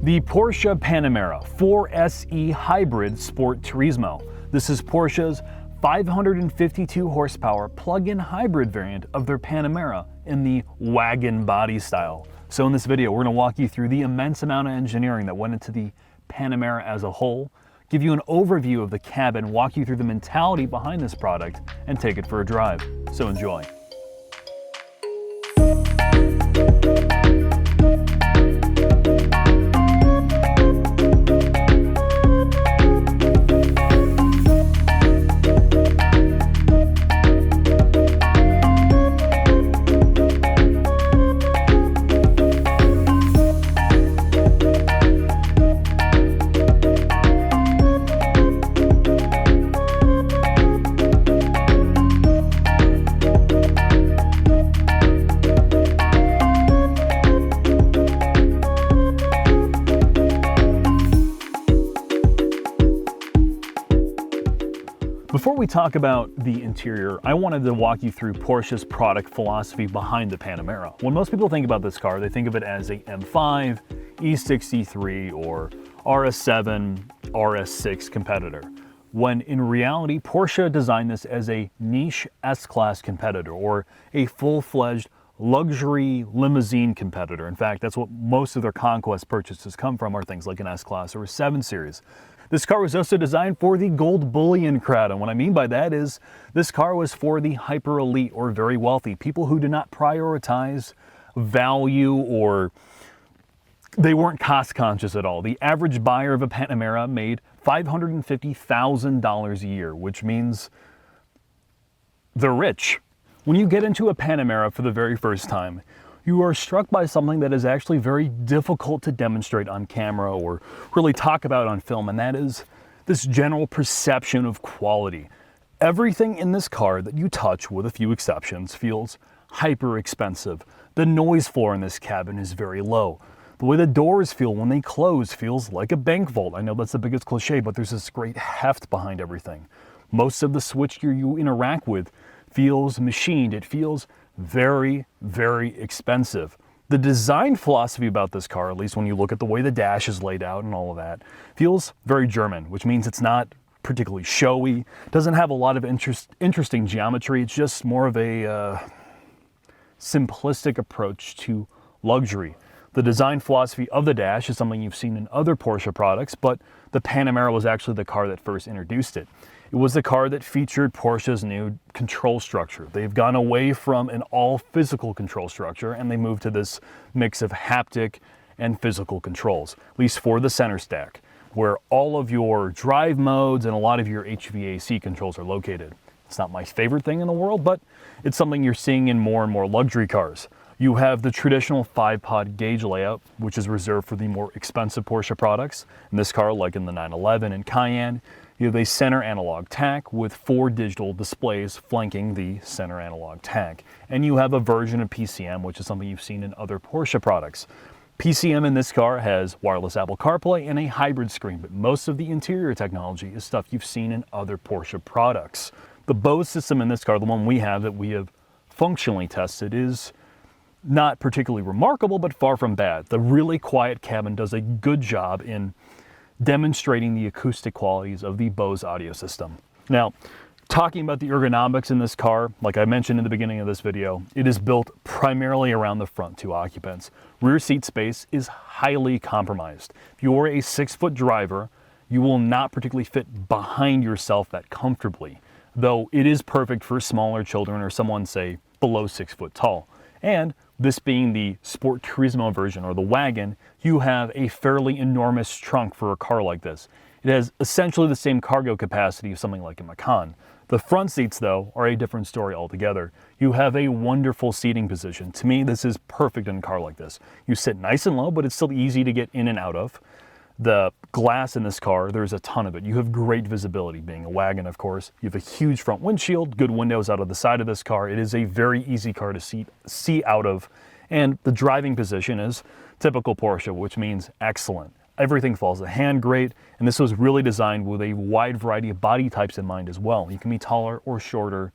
The Porsche Panamera 4SE Hybrid Sport Turismo. This is Porsche's 552 horsepower plug-in hybrid variant of their Panamera in the Wagon body style. So in this video, we're going to walk you through the immense amount of engineering that went into the Panamera as a whole, give you an overview of the cabin, walk you through the mentality behind this product, and take it for a drive. So enjoy. Before we talk about the interior, I wanted to walk you through Porsche's product philosophy behind the Panamera. When most people think about this car, they think of it as a M5, E63, or RS7, RS6 competitor. When in reality, Porsche designed this as a niche S-Class competitor, or a full-fledged luxury limousine competitor. In fact, that's what most of their conquest purchases come from, are things like an S-Class or a 7 Series. This car was also designed for the gold bullion crowd, and what I mean by that is this car was for the hyper elite or very wealthy, people who do not prioritize value, or they weren't cost conscious at all. The average buyer of a Panamera made $550,000 a year, which means they're rich. When you get into a Panamera for the very first time, you are struck by something that is actually very difficult to demonstrate on camera or really talk about on film, and that is this general perception of quality. Everything in this car that you touch, with a few exceptions, feels hyper expensive. The noise floor in this cabin is very low. The way the doors feel when they close feels like a bank vault. I know that's the biggest cliche, but there's this great heft behind everything. Most of the switchgear you interact with feels machined. It feels very, very expensive. The design philosophy about this car, at least when you look at the way the dash is laid out and all of that, feels very German, which means it's not particularly showy, doesn't have a lot of interesting geometry. It's just more of a simplistic approach to luxury. The design philosophy of the dash is something you've seen in other Porsche products, but the Panamera was actually the car that first introduced it. It was the car that featured Porsche's new control structure. They've gone away from an all-physical control structure, and they moved to this mix of haptic and physical controls, at least for the center stack, where all of your drive modes and a lot of your HVAC controls are located. It's not my favorite thing in the world, but it's something you're seeing in more and more luxury cars. You have the traditional 5-pod gauge layout, which is reserved for the more expensive Porsche products. In this car, like in the 911 and Cayenne, you have a center analog tach with 4 digital displays flanking the center analog tach. And you have a version of PCM, which is something you've seen in other Porsche products. PCM in this car has wireless Apple CarPlay and a hybrid screen, but most of the interior technology is stuff you've seen in other Porsche products. The Bose system in this car, the one we have that we have functionally tested, is not particularly remarkable, but far from bad. The really quiet cabin does a good job in demonstrating the acoustic qualities of the Bose audio system. Now, talking about the ergonomics in this car, like I mentioned in the beginning of this video, it is built primarily around the front 2 occupants. Rear seat space is highly compromised. If you're a 6-foot driver, you will not particularly fit behind yourself that comfortably, though it is perfect for smaller children or someone, say, below 6 foot tall. And this being the Sport Turismo version, or the Wagon, you have a fairly enormous trunk for a car like this. It has essentially the same cargo capacity of something like a Macan. The front seats, though, are a different story altogether. You have a wonderful seating position. To me, this is perfect in a car like this. You sit nice and low, but it's still easy to get in and out of. The glass in this car, there's a ton of it. You have great visibility, being a Wagon, of course. You have a huge front windshield, good windows out of the side of this car. It is a very easy car to see out of, and the driving position is typical Porsche, which means excellent. Everything falls to hand great, and this was really designed with a wide variety of body types in mind as well. You can be taller or shorter,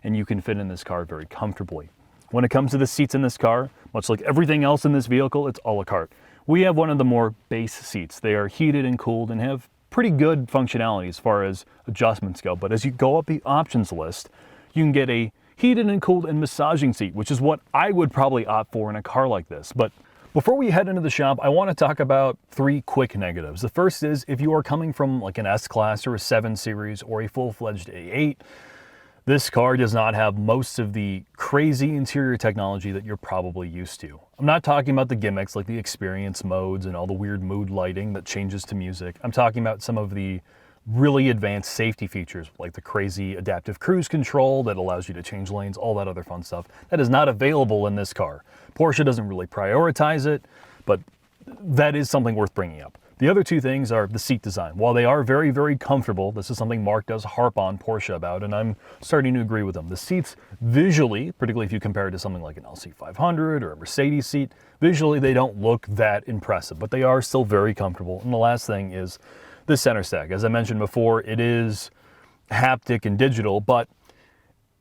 and you can fit in this car very comfortably. When it comes to the seats in this car, much like everything else in this vehicle, it's a la carte. We have one of the more base seats. They are heated and cooled and have pretty good functionality as far as adjustments go. But as you go up the options list, you can get a heated and cooled and massaging seat, which is what I would probably opt for in a car like this. But before we head into the shop, I want to talk about 3 quick negatives. The first is if you are coming from like an S-Class or a 7 Series or a full-fledged A8, this car does not have most of the crazy interior technology that you're probably used to. I'm not talking about the gimmicks like the experience modes and all the weird mood lighting that changes to music. I'm talking about some of the really advanced safety features like the crazy adaptive cruise control that allows you to change lanes, all that other fun stuff that is not available in this car. Porsche doesn't really prioritize it, but that is something worth bringing up. The other 2 things are the seat design. While they are very, very comfortable, this is something Mark does harp on Porsche about, and I'm starting to agree with him. The seats visually, particularly if you compare it to something like an LC500 or a Mercedes seat, visually they don't look that impressive, but they are still very comfortable. And the last thing is the center stack. As I mentioned before, it is haptic and digital, but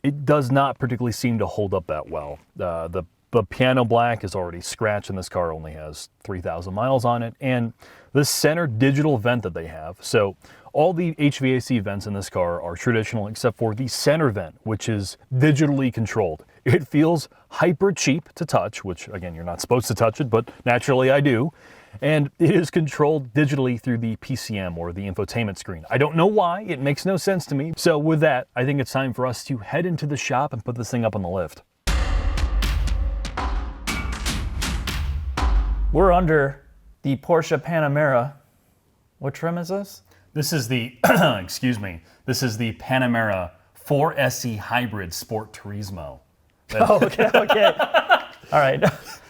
it does not particularly seem to hold up that well. The piano black is already scratched and this car only has 3,000 miles on it. And the center digital vent that they have, so all the HVAC vents in this car are traditional except for the center vent, which is digitally controlled. It feels hyper cheap to touch, which again, you're not supposed to touch it, but naturally I do. And it is controlled digitally through the PCM or the infotainment screen. I don't know why, it makes no sense to me. So with that, I think it's time for us to head into the shop and put this thing up on the lift. We're under the Porsche Panamera. What trim is this? This is the, excuse me, this is the Panamera 4SE Hybrid Sport Turismo. Oh, okay. All right.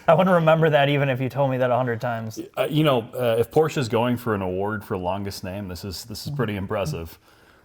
I wouldn't remember that even if you told me that 100 times. If Porsche is going for an award for longest name, this is pretty impressive.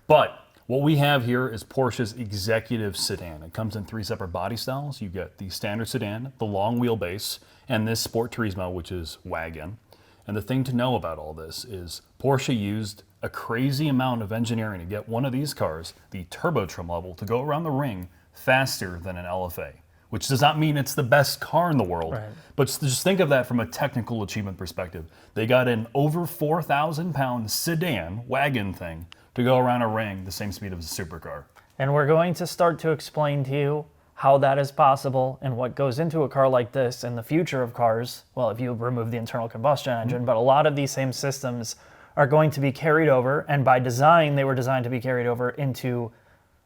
But what we have here is Porsche's executive sedan. It comes in 3 separate body styles. You get the standard sedan, the long wheelbase, and this Sport Turismo, which is Wagon. And the thing to know about all this is Porsche used a crazy amount of engineering to get one of these cars, the turbo trim level, to go around the ring faster than an LFA, which does not mean it's the best car in the world. Right. But just think of that from a technical achievement perspective. They got an over 4,000 pound sedan wagon thing to go around a ring the same speed of a supercar. And we're going to start to explain to you how that is possible and what goes into a car like this and the future of cars. Well, if you remove the internal combustion engine, but a lot of these same systems are going to be carried over, and by design, they were designed to be carried over into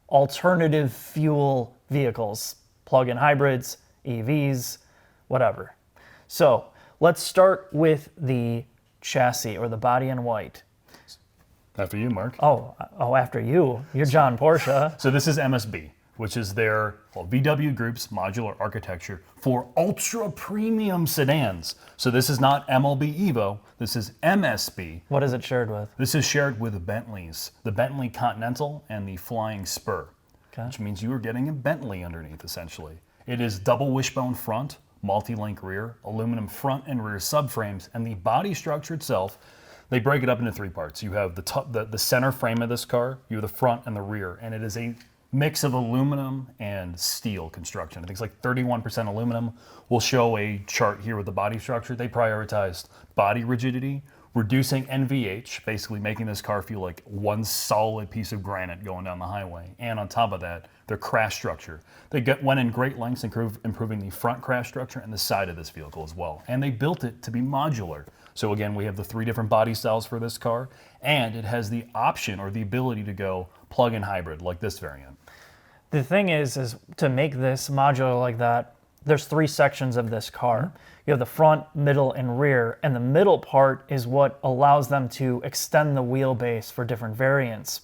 alternative fuel vehicles, plug-in hybrids, EVs, whatever. So let's start with the chassis or the body in white. After you, Mark. Oh, after you. You're John Porsche. So this is MSB, which is their VW Group's modular architecture for ultra premium sedans. So this is not MLB Evo, this is MSB. What is it shared with? This is shared with Bentleys, the Bentley Continental and the Flying Spur, which means you are getting a Bentley underneath essentially. It is double wishbone front, multi-link rear, aluminum front and rear subframes, and the body structure itself, they break it up into 3 parts. You have the center frame of this car, you have the front and the rear, and it is a mix of aluminum and steel construction. I think it's like 31% aluminum. We'll show a chart here with the body structure. They prioritized body rigidity, reducing NVH, basically making this car feel like one solid piece of granite going down the highway. And on top of that, their crash structure. They went in great lengths improving the front crash structure and the side of this vehicle as well. And they built it to be modular. So again, we have the 3 different body styles for this car, and it has the option or the ability to go plug-in hybrid like this variant. The thing is to make this modular like that, there's 3 sections of this car. You have the front, middle, and rear, and the middle part is what allows them to extend the wheelbase for different variants.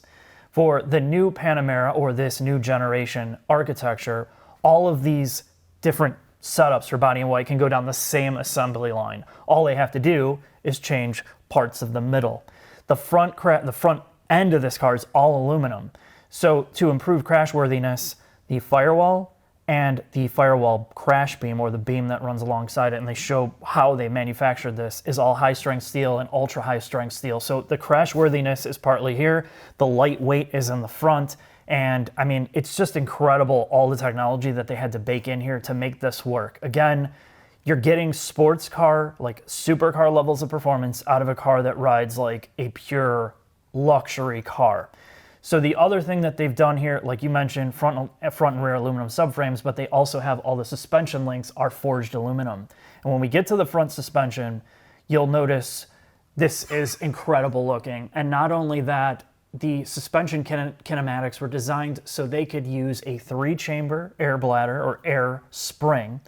For the new Panamera or this new generation architecture, all of these different setups for body and white can go down the same assembly line. All they have to do is change parts of the middle. The front end of this car is all aluminum. So to improve crashworthiness, the firewall and the firewall crash beam, or the beam that runs alongside it, and they show how they manufactured this, is all high-strength steel and ultra-high-strength steel. So the crashworthiness is partly here, the lightweight is in the front, and I mean, it's just incredible all the technology that they had to bake in here to make this work. Again, you're getting sports car, like supercar levels of performance out of a car that rides like a pure luxury car. So the other thing that they've done here, like you mentioned, front and rear aluminum subframes, but they also have all the suspension links are forged aluminum. And when we get to the front suspension, you'll notice this is incredible looking. And not only that, the suspension kinematics were designed so they could use a 3-chamber air bladder or air spring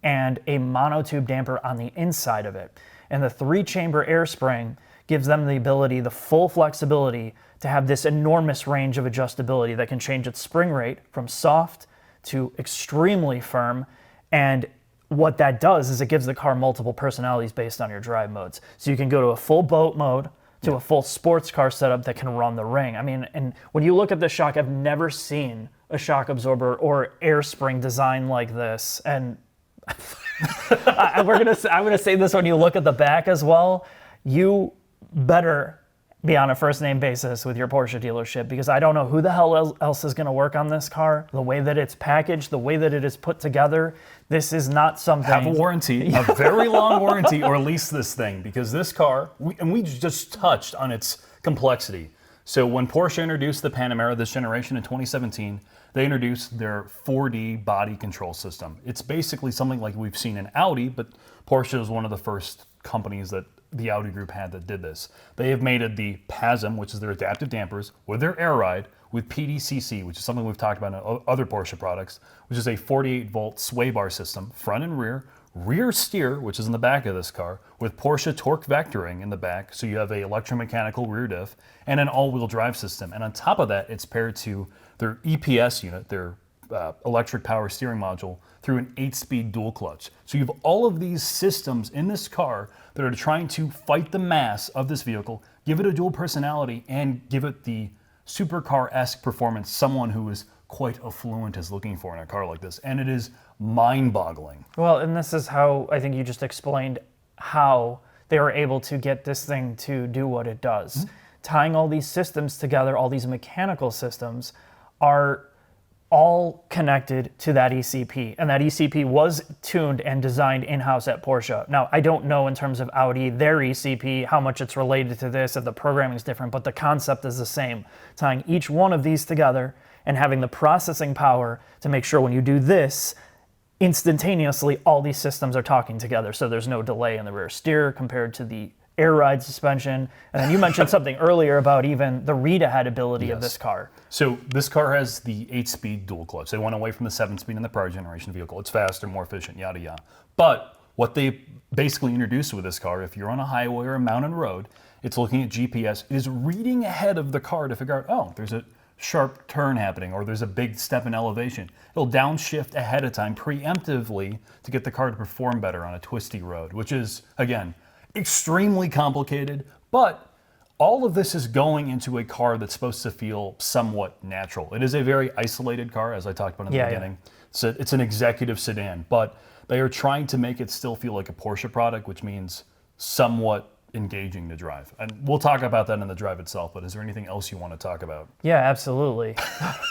and a monotube damper on the inside of it. And the 3-chamber air spring gives them the ability, the full flexibility to have this enormous range of adjustability that can change its spring rate from soft to extremely firm. And what that does is it gives the car multiple personalities based on your drive modes. So you can go to a full boat mode, to a full sports car setup that can run the ring. I mean, and when you look at the shock, I've never seen a shock absorber or air spring design like this. And I'm gonna say this when you look at the back as well. You better be on a first name basis with your Porsche dealership, because I don't know who the hell else is going to work on this car. The way that it's packaged, the way that it is put together, this is not something. Have a warranty, a very long warranty, or lease this thing, because this car, we just touched on its complexity. So when Porsche introduced the Panamera this generation in 2017, they introduced their 4D body control system. It's basically something like we've seen in Audi, but Porsche is one of the first companies that the Audi group had that did this. They have mated the PASM, which is their adaptive dampers, with their air ride, with PDCC, which is something we've talked about in other Porsche products, which is a 48-volt sway bar system, front and rear steer, which is in the back of this car, with Porsche torque vectoring in the back, so you have a electromechanical rear diff, and an all-wheel drive system. And on top of that, it's paired to their EPS unit, their electric power steering module, through an 8-speed dual clutch. So you have all of these systems in this car that are trying to fight the mass of this vehicle, give it a dual personality, and give it the supercar-esque performance someone who is quite affluent is looking for in a car like this. And it is mind-boggling. Well, and this is how I think you just explained how they were able to get this thing to do what it does. Mm-hmm. Tying all these systems together, all these mechanical systems, are all connected to that ECP. And that ECP was tuned and designed in-house at Porsche. Now, I don't know in terms of Audi, their ECP, how much it's related to this, if the programming is different, but the concept is the same. Tying each one of these together and having the processing power to make sure when you do this, instantaneously, all these systems are talking together. So there's no delay in the rear steer compared to the air ride suspension. And then you mentioned something earlier about even the read-ahead ability of this car. So this car has the 8-speed dual clutch. They went away from the 7-speed in the prior generation vehicle. It's faster, more efficient, yada yada. But what they basically introduced with this car, if you're on a highway or a mountain road, it's looking at GPS. It is reading ahead of the car to figure out, oh, there's a sharp turn happening, or there's a big step in elevation. It'll downshift ahead of time preemptively to get the car to perform better on a twisty road, which is, again, extremely complicated, but all of this is going into a car that's supposed to feel somewhat natural. It is a very isolated car, as I talked about in the beginning. So it's an executive sedan, but they are trying to make it still feel like a Porsche product, which means somewhat engaging to drive. And we'll talk about that in the drive itself, but is there anything else you want to talk about? Yeah, absolutely.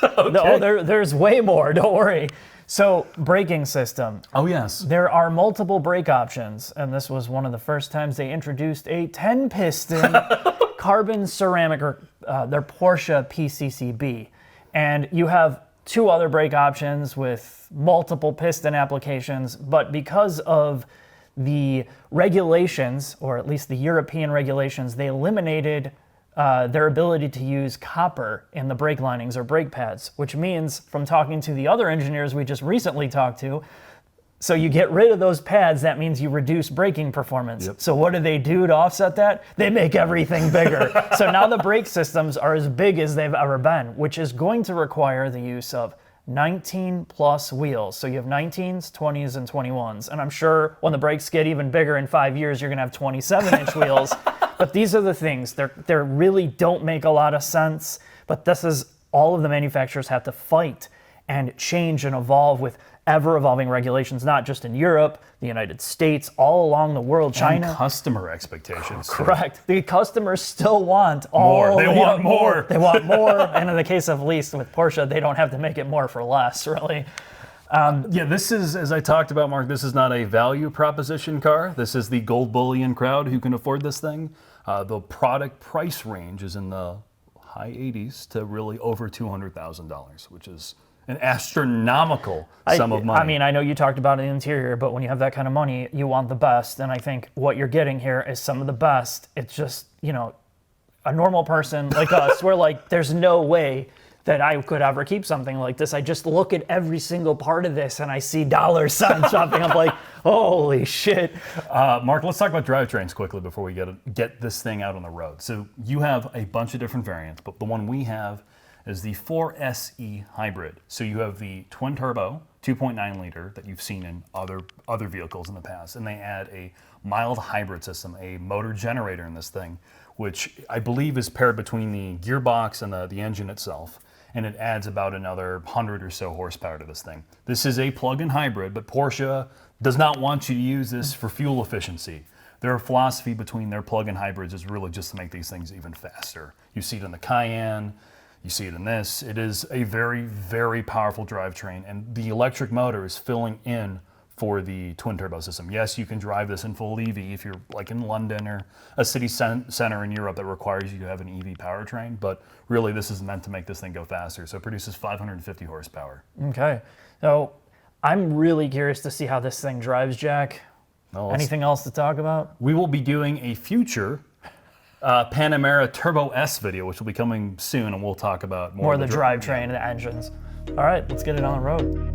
Okay. No, there's way more, don't worry. So, braking system. Oh, yes. There are multiple brake options, and this was one of the first times they introduced a 10-piston carbon ceramic, or their Porsche PCCB. And you have 2 other brake options with multiple piston applications, but because of the regulations, or at least the European regulations, they eliminated their ability to use copper in the brake linings or brake pads, which means, from talking to the other engineers we just recently talked to, so you get rid of those pads, that means you reduce braking performance. Yep. So what do they do to offset that? They make everything bigger. So now the brake systems are as big as they've ever been, which is going to require the use of 19 plus wheels. So you have 19s, 20s, and 21s. And I'm sure when the brakes get even bigger in 5 years, you're gonna have 27-inch wheels. But these are the things. They really don't make a lot of sense, but this is all of the manufacturers have to fight and change and evolve with ever-evolving regulations, not just in Europe, the United States, all along the world, China. And customer expectations. Correct. The customers still want all more. They want more. They want more. And in the case of lease with Porsche, they don't have to make it more for less, really. Yeah, this is, as I talked about, Mark, this is not a value proposition car. This is the gold bullion crowd who can afford this thing. The product price range is in the high 80s to really over $200,000, which is an astronomical sum of money. I mean, I know you talked about the interior, but when you have that kind of money, you want the best. And I think what you're getting here is some of the best. It's just, you know, a normal person like us, we're like, there's no way that I could ever keep something like this. I just look at every single part of this and I see dollar signs shopping. I'm like, holy shit. Mark, let's talk about drivetrains quickly before we get this thing out on the road. So you have a bunch of different variants, but the one we have is the 4SE hybrid. So you have the twin turbo 2.9 liter that you've seen in other vehicles in the past, and they add a mild hybrid system, a motor generator in this thing, which I believe is paired between the gearbox and the engine itself. And it adds about another 100 or so horsepower to this thing. This is a plug-in hybrid, but Porsche does not want you to use this for fuel efficiency. Their philosophy between their plug-in hybrids is really just to make these things even faster. You see it in the Cayenne, you see it in this. It is a very, very powerful drivetrain, and the electric motor is filling in for the twin turbo system. Yes, you can drive this in full EV if you're like in London or a city center in Europe that requires you to have an EV powertrain, but really this is meant to make this thing go faster. So it produces 550 horsepower. Okay, so I'm really curious to see how this thing drives, Jack. Well, anything else to talk about? We will be doing a future Panamera Turbo S video, which will be coming soon, and we'll talk about more of the drivetrain and the engines. All right, let's get it on the road.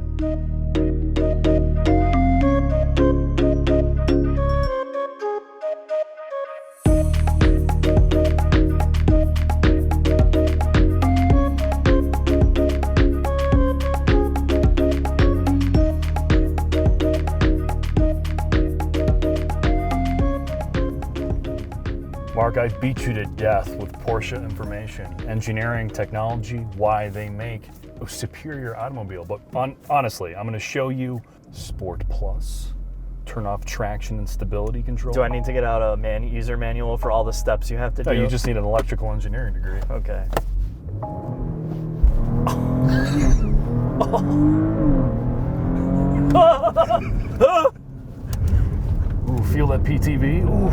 Mark, I beat you to death with Porsche information, engineering, technology, why they make a superior automobile. But honestly, I'm going to show you Sport Plus, turn off traction and stability control. Do I need to get out a user manual for all the steps you have to do? No, you just need an electrical engineering degree. Okay. Ooh, feel that PTV? Ooh.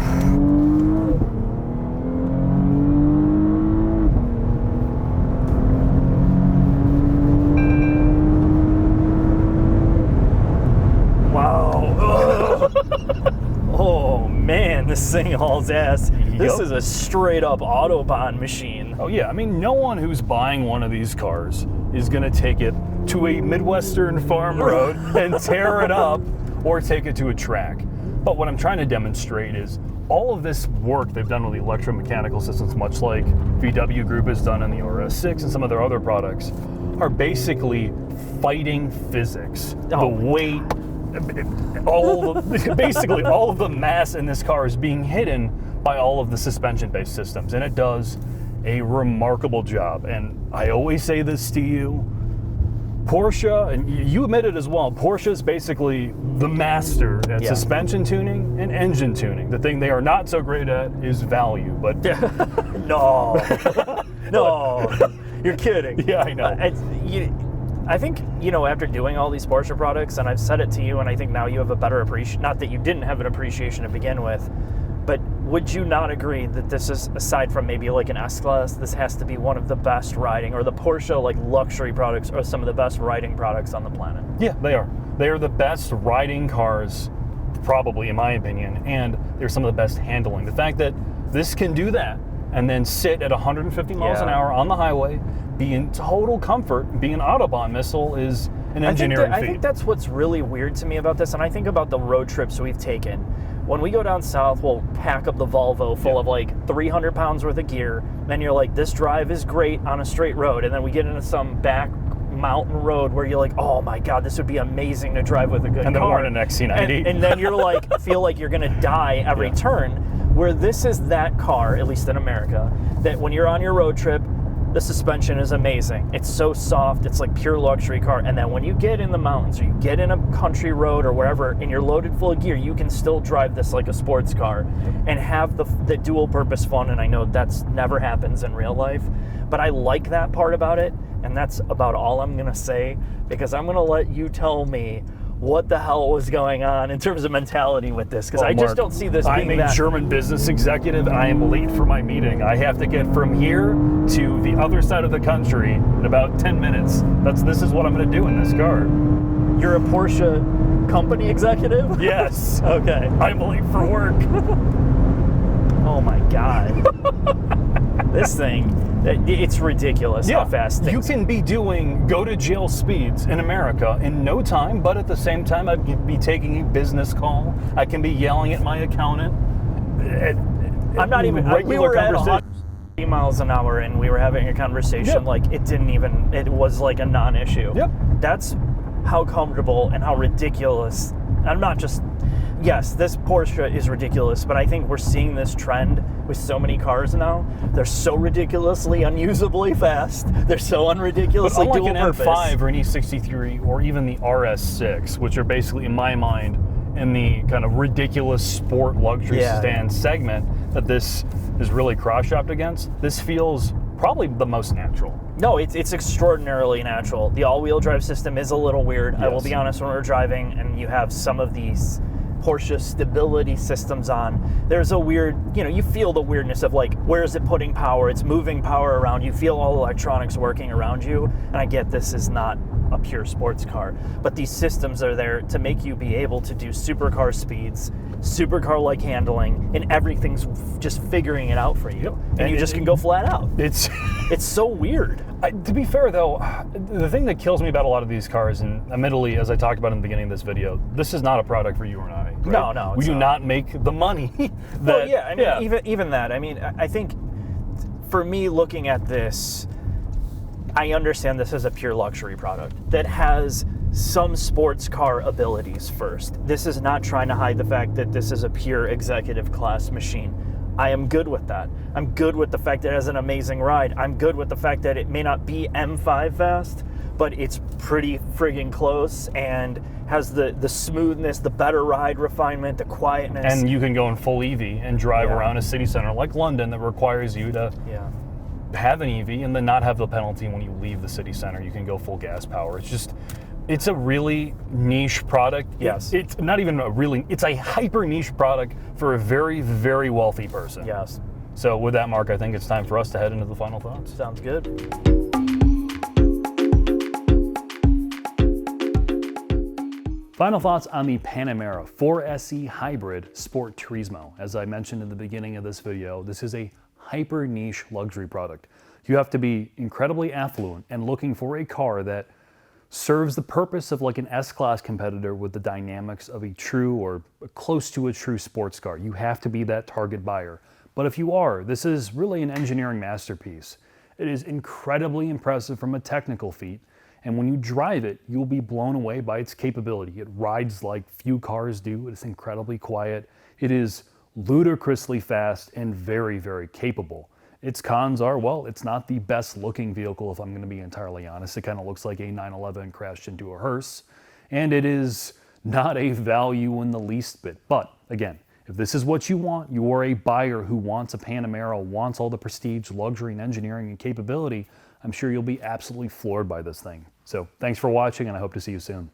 Oh man, this thing hauls ass. Yep. This is a straight up Autobahn machine. Oh yeah, I mean, no one who's buying one of these cars is gonna take it to a Midwestern farm road and tear it up or take it to a track. But what I'm trying to demonstrate is all of this work they've done with the electromechanical systems, much like VW Group has done in the RS6 and some of their other products, are basically fighting physics. The weight, basically all of the mass in this car is being hidden by all of the suspension-based systems, and it does a remarkable job. And I always say this to you, Porsche, and you admit it as well, Porsche is basically the master at suspension tuning and engine tuning. The thing they are not so great at is value, but no, you're kidding. Yeah, I know. I think, after doing all these Porsche products, and I've said it to you, and I think now you have a better appreciation, not that you didn't have an appreciation to begin with, but would you not agree that this is, aside from maybe like an S-Class, this has to be one of the best riding, or the Porsche like luxury products are some of the best riding products on the planet? Yeah, they are. They are the best riding cars, probably in my opinion, and they're some of the best handling. The fact that this can do that and then sit at 150 miles an hour on the highway, be in total comfort, be an Autobahn missile is an engineering feat. I think that's what's really weird to me about this, and I think about the road trips we've taken. When we go down south, we'll pack up the Volvo full of like 300 pounds worth of gear, and you're like, this drive is great on a straight road, and then we get into some back mountain road where you're like, oh my God, this would be amazing to drive with a good car. And then we're in an XC90. And then you're like, feel like you're gonna die every turn, where this is that car, at least in America, that when you're on your road trip, the suspension is amazing. It's so soft, it's like pure luxury car. And then when you get in the mountains, or you get in a country road or wherever, and you're loaded full of gear, you can still drive this like a sports car and have the dual purpose fun. And I know that's never happens in real life, but I like that part about it. And that's about all I'm going to say, because I'm going to let you tell me what the hell was going on in terms of mentality with this, because I just don't see this being I'm a German business executive, and I am late for my meeting. I have to get from here to the other side of the country in about 10 minutes. This is what I'm going to do in this car. You're a Porsche company executive? Yes. Okay. I'm late for work. Oh my God. This thing, it's ridiculous how fast things... You can be doing go-to-jail speeds in America in no time, but at the same time, I'd be taking a business call. I can be yelling at my accountant. I'm not even... We were at 100 miles an hour, and we were having a conversation like it didn't even... It was like a non-issue. Yep. That's how comfortable and how ridiculous... I'm not just... Yes, this Porsche is ridiculous, but I think we're seeing this trend with so many cars now. They're so ridiculously unusably fast. They're so unridiculously dual purpose. Unlike an M5 or an E63 or even the RS6, which are basically, in my mind, in the kind of ridiculous sport luxury sedan segment that this is really cross-shopped against, this feels probably the most natural. No, it's extraordinarily natural. The all-wheel drive system is a little weird. Yes. I will be honest, when we're driving and you have some of these Porsche stability systems on, there's a weird, you feel the weirdness of like, where is it putting power? It's moving power around. You feel all electronics working around you. And I get this is not a pure sports car, but these systems are there to make you be able to do supercar speeds, supercar-like handling, and everything's just figuring it out for you. Yep. And you just can go flat out. It's so weird. To be fair, though, the thing that kills me about a lot of these cars, and admittedly, as I talked about in the beginning of this video, this is not a product for you or I. Right? No, we do not make the money. Well, yeah, I mean, even that. I mean, I think for me, looking at this, I understand this as a pure luxury product that has some sports car abilities first. This is not trying to hide the fact that this is a pure executive class machine. I am good with that. I'm good with the fact that it has an amazing ride. I'm good with the fact that it may not be M5 fast, but it's pretty friggin' close and has the smoothness, the better ride refinement, the quietness. And you can go in full EV and drive around a city center like London that requires you to have an EV and then not have the penalty when you leave the city center. You can go full gas power. It's a really niche product. Yes. It's not even it's a hyper niche product for a very, very wealthy person. Yes. So with that, Mark, I think it's time for us to head into the final thoughts. Sounds good. Final thoughts on the Panamera 4SE Hybrid Sport Turismo. As I mentioned in the beginning of this video, this is a hyper niche luxury product. You have to be incredibly affluent and looking for a car that serves the purpose of like an S-Class competitor with the dynamics of a true or close to a true sports car. You have to be that target buyer. But if you are, this is really an engineering masterpiece. It is incredibly impressive from a technical feat, and when you drive it, you'll be blown away by its capability. It rides like few cars do. It is incredibly quiet. It is ludicrously fast and very, very capable. Its cons are, well, it's not the best looking vehicle, if I'm going to be entirely honest. It kind of looks like a 911 crashed into a hearse, and it is not a value in the least bit. But again, if this is what you want, you are a buyer who wants a Panamera, wants all the prestige, luxury, and engineering and capability, I'm sure you'll be absolutely floored by this thing. So thanks for watching, and I hope to see you soon.